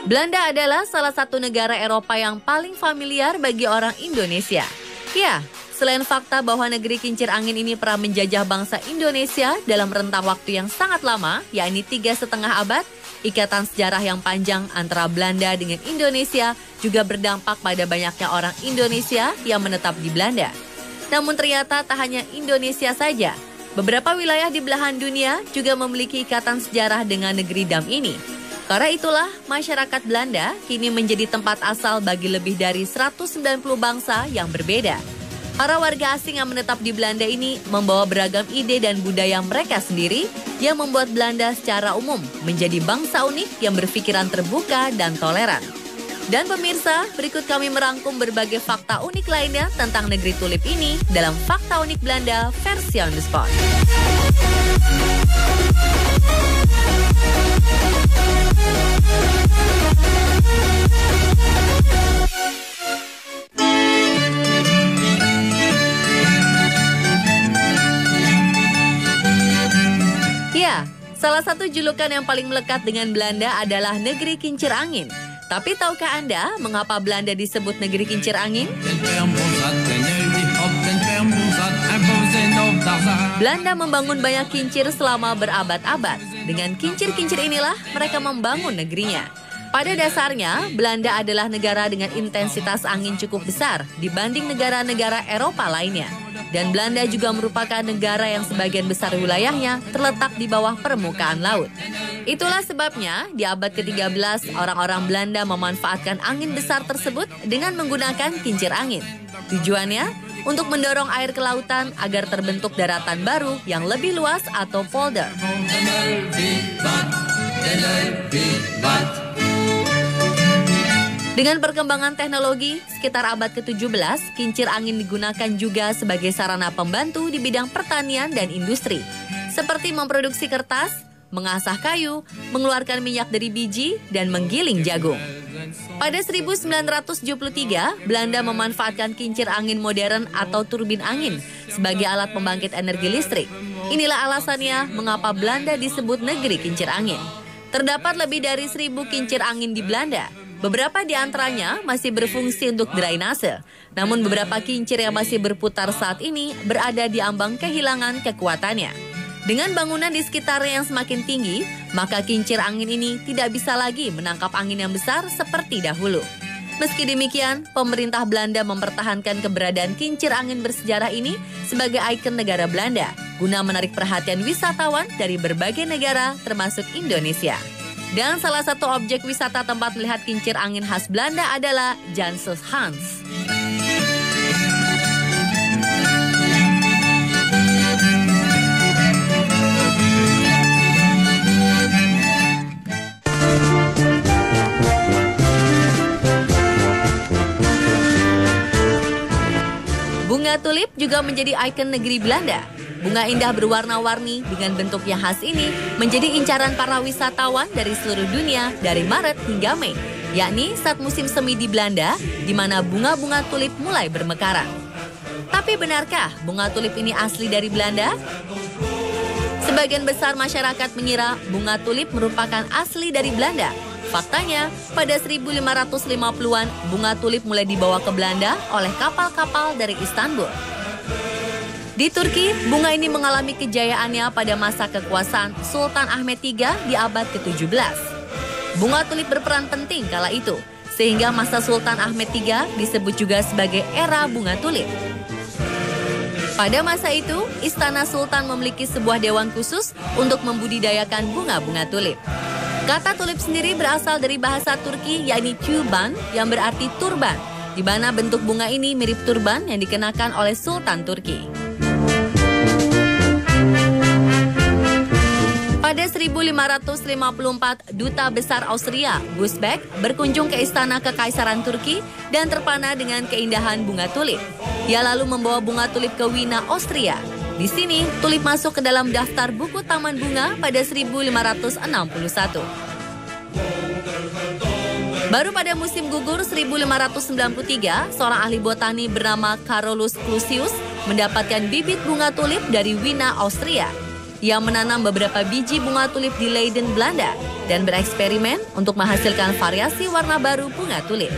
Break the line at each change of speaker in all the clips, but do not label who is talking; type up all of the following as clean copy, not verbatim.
Belanda adalah salah satu negara Eropa yang paling familiar bagi orang Indonesia. Ya, selain fakta bahwa negeri kincir angin ini pernah menjajah bangsa Indonesia dalam rentang waktu yang sangat lama, yakni 3,5 abad, ikatan sejarah yang panjang antara Belanda dengan Indonesia juga berdampak pada banyaknya orang Indonesia yang menetap di Belanda. Namun ternyata tak hanya Indonesia saja, beberapa wilayah di belahan dunia juga memiliki ikatan sejarah dengan negeri Dam ini. Karena itulah, masyarakat Belanda kini menjadi tempat asal bagi lebih dari 190 bangsa yang berbeda. Para warga asing yang menetap di Belanda ini membawa beragam ide dan budaya mereka sendiri yang membuat Belanda secara umum menjadi bangsa unik yang berpikiran terbuka dan toleran. Dan pemirsa, berikut kami merangkum berbagai fakta unik lainnya tentang negeri tulip ini dalam Fakta Unik Belanda versi on the spot. Ya, salah satu julukan yang paling melekat dengan Belanda adalah negeri kincir angin. Tapi tahukah Anda mengapa Belanda disebut negeri kincir angin? Belanda membangun banyak kincir selama berabad-abad. Dengan kincir-kincir inilah mereka membangun negerinya. Pada dasarnya, Belanda adalah negara dengan intensitas angin cukup besar dibanding negara-negara Eropa lainnya. Dan Belanda juga merupakan negara yang sebagian besar wilayahnya terletak di bawah permukaan laut. Itulah sebabnya di abad ke-13 orang-orang Belanda memanfaatkan angin besar tersebut dengan menggunakan kincir angin. Tujuannya untuk mendorong air ke lautan agar terbentuk daratan baru yang lebih luas atau polder. Dengan perkembangan teknologi, sekitar abad ke-17, kincir angin digunakan juga sebagai sarana pembantu di bidang pertanian dan industri, seperti memproduksi kertas, mengasah kayu, mengeluarkan minyak dari biji, dan menggiling jagung. Pada 1973, Belanda memanfaatkan kincir angin modern atau turbin angin sebagai alat pembangkit energi listrik. Inilah alasannya mengapa Belanda disebut negeri kincir angin. Terdapat lebih dari 1.000 kincir angin di Belanda. Beberapa di antaranya masih berfungsi untuk drainase, namun beberapa kincir yang masih berputar saat ini berada di ambang kehilangan kekuatannya. Dengan bangunan di sekitarnya yang semakin tinggi, maka kincir angin ini tidak bisa lagi menangkap angin yang besar seperti dahulu. Meski demikian, pemerintah Belanda mempertahankan keberadaan kincir angin bersejarah ini sebagai ikon negara Belanda, guna menarik perhatian wisatawan dari berbagai negara termasuk Indonesia. Dan salah satu objek wisata tempat melihat kincir angin khas Belanda adalah Janses Hans. Bunga tulip juga menjadi ikon negeri Belanda. Bunga indah berwarna-warni dengan bentuk yang khas ini menjadi incaran para wisatawan dari seluruh dunia dari Maret hingga Mei, yakni saat musim semi di Belanda, di mana bunga-bunga tulip mulai bermekaran. Tapi benarkah bunga tulip ini asli dari Belanda? Sebagian besar masyarakat mengira bunga tulip merupakan asli dari Belanda. Faktanya, pada 1550-an, bunga tulip mulai dibawa ke Belanda oleh kapal-kapal dari Istanbul. Di Turki, bunga ini mengalami kejayaannya pada masa kekuasaan Sultan Ahmed III di abad ke-17. Bunga tulip berperan penting kala itu, sehingga masa Sultan Ahmed III disebut juga sebagai era bunga tulip. Pada masa itu, Istana Sultan memiliki sebuah dewan khusus untuk membudidayakan bunga-bunga tulip. Kata tulip sendiri berasal dari bahasa Turki, yakni tuban, yang berarti turban, di mana bentuk bunga ini mirip turban yang dikenakan oleh Sultan Turki. Pada 1554, Duta Besar Austria, Busbek, berkunjung ke Istana Kekaisaran Turki dan terpana dengan keindahan bunga tulip. Ia lalu membawa bunga tulip ke Wina, Austria. Di sini, tulip masuk ke dalam daftar buku taman bunga pada 1561. Baru pada musim gugur 1593, seorang ahli botani bernama Carolus Clusius mendapatkan bibit bunga tulip dari Wina, Austria. Ia menanam beberapa biji bunga tulip di Leiden, Belanda, dan bereksperimen untuk menghasilkan variasi warna baru bunga tulip.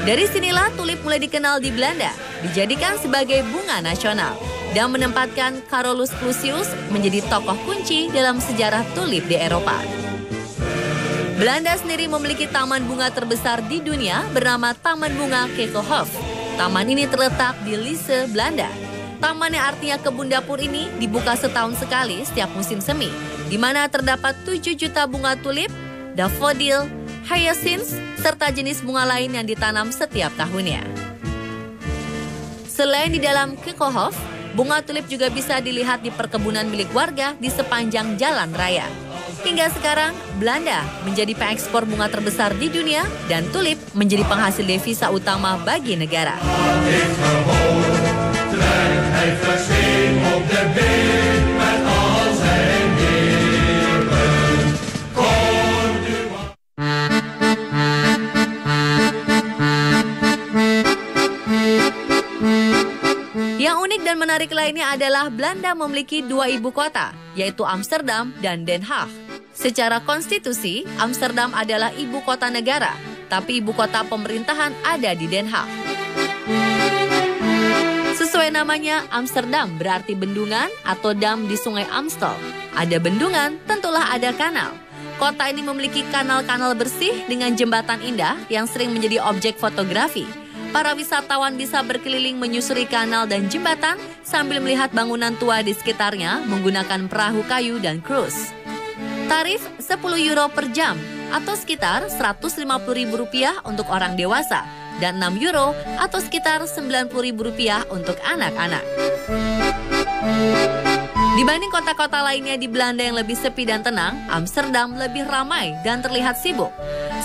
Dari sinilah tulip mulai dikenal di Belanda, dijadikan sebagai bunga nasional, dan menempatkan Carolus Clusius menjadi tokoh kunci dalam sejarah tulip di Eropa. Belanda sendiri memiliki taman bunga terbesar di dunia bernama Taman Bunga Keukenhof. Taman ini terletak di Lisse, Belanda. Taman yang artinya kebun dapur ini dibuka setahun sekali setiap musim semi, di mana terdapat 7 juta bunga tulip, daffodil, hyacinth, serta jenis bunga lain yang ditanam setiap tahunnya. Selain di dalam Keukenhof, bunga tulip juga bisa dilihat di perkebunan milik warga di sepanjang jalan raya. Hingga sekarang, Belanda menjadi pengekspor bunga terbesar di dunia dan tulip menjadi penghasil devisa utama bagi negara. Yang unik dan menarik lainnya adalah Belanda memiliki 2 ibu kota, yaitu Amsterdam dan Den Haag. Secara konstitusi, Amsterdam adalah ibu kota negara, tapi ibu kota pemerintahan ada di Den Haag. Sesuai namanya, Amsterdam berarti bendungan atau dam di sungai Amstel. Ada bendungan, tentulah ada kanal. Kota ini memiliki kanal-kanal bersih dengan jembatan indah yang sering menjadi objek fotografi. Para wisatawan bisa berkeliling menyusuri kanal dan jembatan sambil melihat bangunan tua di sekitarnya menggunakan perahu kayu dan cruise. Tarif 10 euro per jam atau sekitar Rp150.000 untuk orang dewasa dan 6 euro atau sekitar Rp90.000 untuk anak-anak. Dibanding kota-kota lainnya di Belanda yang lebih sepi dan tenang, Amsterdam lebih ramai dan terlihat sibuk.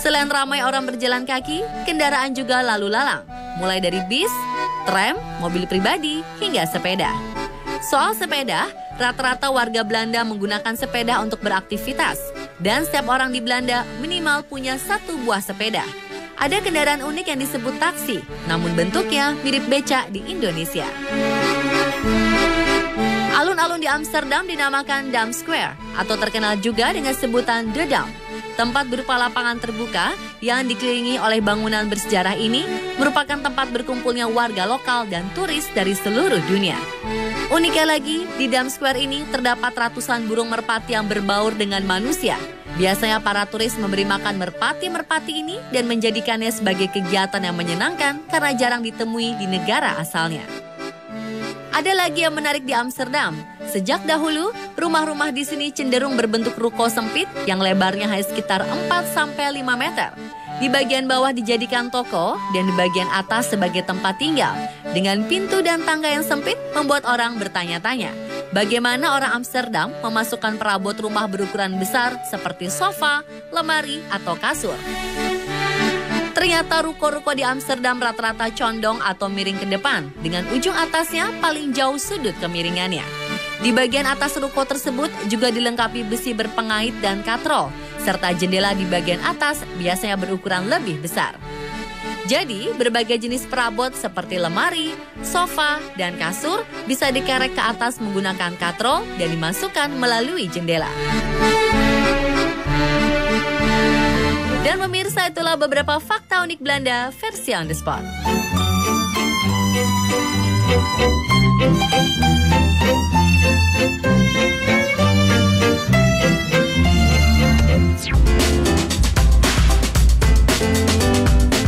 Selain ramai orang berjalan kaki, kendaraan juga lalu lalang, mulai dari bis, tram, mobil pribadi, hingga sepeda. Soal sepeda, rata-rata warga Belanda menggunakan sepeda untuk beraktivitas, dan setiap orang di Belanda minimal punya 1 buah sepeda. Ada kendaraan unik yang disebut taksi, namun bentuknya mirip becak di Indonesia. Alun-alun di Amsterdam dinamakan Dam Square, atau terkenal juga dengan sebutan The Dam. Tempat berupa lapangan terbuka yang dikelilingi oleh bangunan bersejarah ini merupakan tempat berkumpulnya warga lokal dan turis dari seluruh dunia. Uniknya lagi, di Dam Square ini terdapat ratusan burung merpati yang berbaur dengan manusia. Biasanya para turis memberi makan merpati-merpati ini dan menjadikannya sebagai kegiatan yang menyenangkan karena jarang ditemui di negara asalnya. Ada lagi yang menarik di Amsterdam. Sejak dahulu, rumah-rumah di sini cenderung berbentuk ruko sempit yang lebarnya hanya sekitar 4-5 meter. Di bagian bawah dijadikan toko dan di bagian atas sebagai tempat tinggal. Dengan pintu dan tangga yang sempit membuat orang bertanya-tanya, bagaimana orang Amsterdam memasukkan perabot rumah berukuran besar seperti sofa, lemari, atau kasur. Ternyata ruko-ruko di Amsterdam rata-rata condong atau miring ke depan, dengan ujung atasnya paling jauh sudut kemiringannya. Di bagian atas ruko tersebut juga dilengkapi besi berpengait dan katrol, serta jendela di bagian atas biasanya berukuran lebih besar. Jadi, berbagai jenis perabot seperti lemari, sofa, dan kasur bisa dikerek ke atas menggunakan katrol dan dimasukkan melalui jendela. Dan pemirsa, itulah beberapa fakta unik Belanda versi on the spot.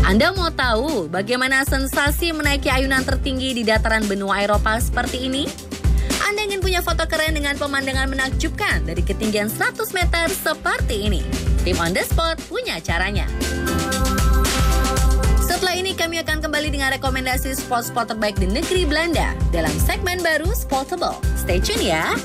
Anda mau tahu bagaimana sensasi menaiki ayunan tertinggi di dataran benua Eropa seperti ini? Anda ingin punya foto keren dengan pemandangan menakjubkan dari ketinggian 100 meter seperti ini? Tim On The Spot punya caranya. Setelah ini kami akan kembali dengan rekomendasi spot-spot terbaik di negeri Belanda dalam segmen baru Spotable. Stay tune ya!